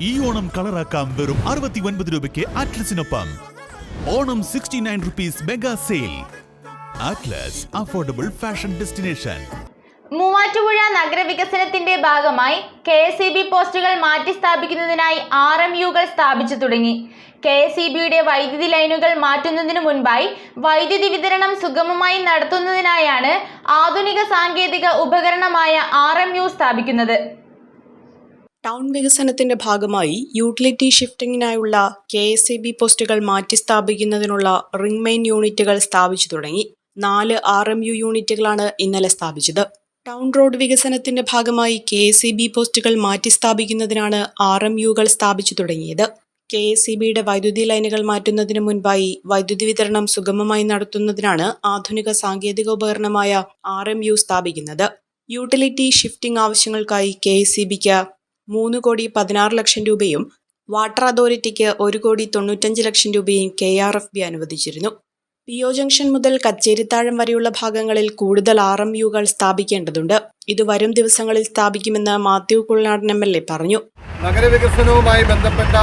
ഈ ഓണം കളറാക്കാം വെറും 69 രൂപയ്ക്ക് അറ്റ്ലസിനൊപ്പം. Onam 69 rupees mega sale. Atlas affordable fashion destination. Muvattupuzha നഗരവികസനത്തിന്റെ ഭാഗമായി KSEB പോസ്റ്റുകൾ മാറ്റി സ്ഥാപിക്കുന്നതിനായി RMUകൾ സ്ഥാപിച്ചു തുടങ്ങി. KSEBയുടെ വൈദ്യുതി ലൈനുകൾ മാറ്റുന്നതിനു മുൻപായി വൈദ്യുതി വിതരണം സുഗമമായി നടത്തുന്നതിനായാണ് ആധുനിക സാങ്കേതിക ഉപകരണമായ RMU സ്ഥാപിക്കുന്നത്. ടൗൺ വികസനത്തിന്റെ ഭാഗമായി യൂട്ടിലിറ്റി ഷിഫ്റ്റിംഗിനായുള്ള KSEB പോസ്റ്റുകൾ മാറ്റി സ്ഥാപിക്കുന്നതിനുള്ള റിംഗ് മെയിൻ യൂണിറ്റുകൾ സ്ഥാപിച്ചു തുടങ്ങി. 4 RMU യൂണിറ്റുകളാണ് ഇന്നലെ സ്ഥാപിച്ചത്. ടൗൺ റോഡ് വികസനത്തിന്റെ ഭാഗമായി KSEB പോസ്റ്റുകൾ മാറ്റി സ്ഥാപിക്കുന്നതിനാണ് RMUകൾ സ്ഥാപിച്ചു തുടങ്ങിയത്. KSEBയുടെ വൈദ്യുതി ലൈനുകൾ മാറ്റുന്നതിന് മുൻപായി വൈദ്യുതി വിതരണം സുഗമമായി നടത്തുന്നതിനാണ് ആധുനിക സാങ്കേതിക ഉപകരണമായ RMU സ്ഥാപിക്കുന്നത്. യൂട്ടിലിറ്റി ഷിഫ്റ്റിംഗ് ആവശ്യങ്ങൾക്കായി KSEBക്ക് 3,16 ലക്ഷം രൂപയും വാട്ടർ അതോറിറ്റിക്ക് 1,95 ലക്ഷം രൂപയും KRFB അനുവദിച്ചിരുന്നു. PO ജംഗ്ഷൻ മുതൽ കച്ചേരിത്താഴം വരെയുള്ള ഭാഗങ്ങളിൽ കൂടുതൽ RMUകൾ സ്ഥാപിക്കേണ്ടതുണ്ട്. ഇത് വരും ദിവസങ്ങളിൽ സ്ഥാപിക്കുമെന്ന് മാത്യു കുളനാടൻ MLA പറഞ്ഞു. നഗരവികസനവുമായി ബന്ധപ്പെട്ട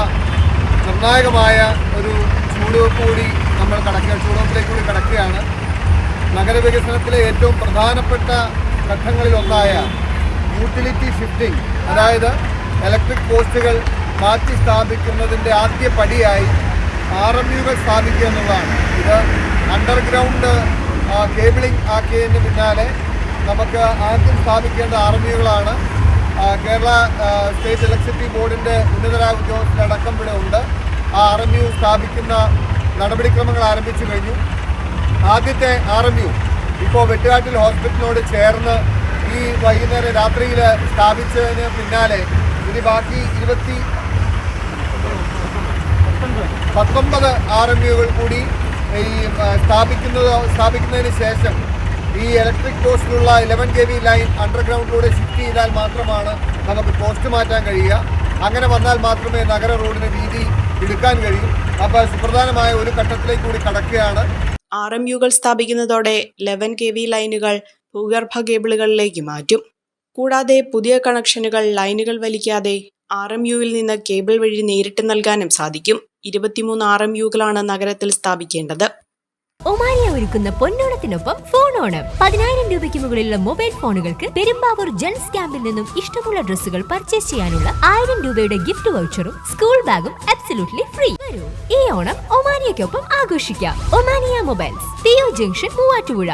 നിർണായകമായ ഒരു ചുവടുവെപ്പ് കൂടി നമ്മൾ ചുവടുവെപ്പിലേക്ക് കൂടി കടക്കുകയാണ്. നഗരവികസനത്തിലെ ഏറ്റവും പ്രധാനപ്പെട്ട ഘട്ടങ്ങളിലൊന്നായ യൂട്ടിലിറ്റി ഷിഫ്റ്റിംഗ്, അതായത് ഇലക്ട്രിക് പോസ്റ്റുകൾ മാറ്റി സ്ഥാപിക്കുന്നതിൻ്റെ ആദ്യ പടിയായി RMUകൾ സ്ഥാപിക്കുക എന്നുള്ളതാണ്. ഇത് അണ്ടർഗ്രൗണ്ട് കേബിളിംഗ് ആക്കിയതിന് പിന്നാലെ നമുക്ക് ആദ്യം സ്ഥാപിക്കേണ്ട RMUകളാണ്. കേരള സ്റ്റേറ്റ് ഇലക്ട്രിസിറ്റി ബോർഡിൻ്റെ ഉന്നതരായ ഉദ്യോഗസ്ഥരടക്കം ഇവിടെ ഉണ്ട്. ആ RMU സ്ഥാപിക്കുന്ന നടപടിക്രമങ്ങൾ ആരംഭിച്ചു കഴിഞ്ഞു. ആദ്യത്തെ RMU ഇപ്പോൾ വെട്ടുകാട്ടിൽ ഹോസ്പിറ്റലിനോട് ചേർന്ന് ഈ വൈകുന്നേരം രാത്രിയിൽ സ്ഥാപിച്ചതിന് പിന്നാലെ ഇനി ബാക്കി 19 RMUകൾ കൂടി ഈ സ്ഥാപിക്കുന്നതിന് ശേഷം ഈ ഇലക്ട്രിക് പോസ്റ്റിലുള്ള 11 kV ലൈൻ അണ്ടർഗ്രൗണ്ടിലൂടെ ഷിഫ്റ്റ് ചെയ്താൽ മാത്രമാണ് നമുക്ക് പോസ്റ്റ് മാറ്റാൻ കഴിയുക. അങ്ങനെ വന്നാൽ മാത്രമേ നഗര റോഡിന് വീതി എടുക്കാൻ കഴിയൂ. അപ്പോൾ സുപ്രധാനമായ ഒരു ഘട്ടത്തിലേക്ക് കൂടി കടക്കുകയാണ്. RMUകൾ സ്ഥാപിക്കുന്നതോടെ 11 kV ലൈനുകൾ ഭൂഗർഭ കേബിളുകളിലേക്ക് മാറ്റും. കൂടാതെ പുതിയ കണക്ഷനുകൾ ലൈനുകൾ വലിക്കാതെ RMUവിൽ നിന്ന് കേബിൾ വഴി നേരിട്ട് നൽകാനും സാധിക്കും. 23 RMUകളാണ് നഗരത്തിൽ സ്ഥാപിക്കേണ്ടത്. ഒമാനിയ ഒരുക്കുന്ന പൊന്നോണത്തിനൊപ്പം ഫോൺ ഓണം. 10,000 രൂപയ്ക്ക് മുകളിലുള്ള മൊബൈൽ ഫോണുകൾക്ക് പെരുമ്പാവൂർ ജെൻസ് ക്യാമ്പിൽ നിന്നും ഇഷ്ടമുള്ള ഡ്രസ്സുകൾ പർച്ചേസ് ചെയ്യാനുള്ള 1000 രൂപയുടെ ഗിഫ്റ്റ് വൗച്ചറും സ്കൂൾ ബാഗും അബ്സല്യൂട്ട്ലി ഫ്രീ. ഈ ഓണം ഒമാനിയയ്ക്കൊപ്പം ആഘോഷിക്കാം. Omania mobiles, PO junction, Muvattupuzha.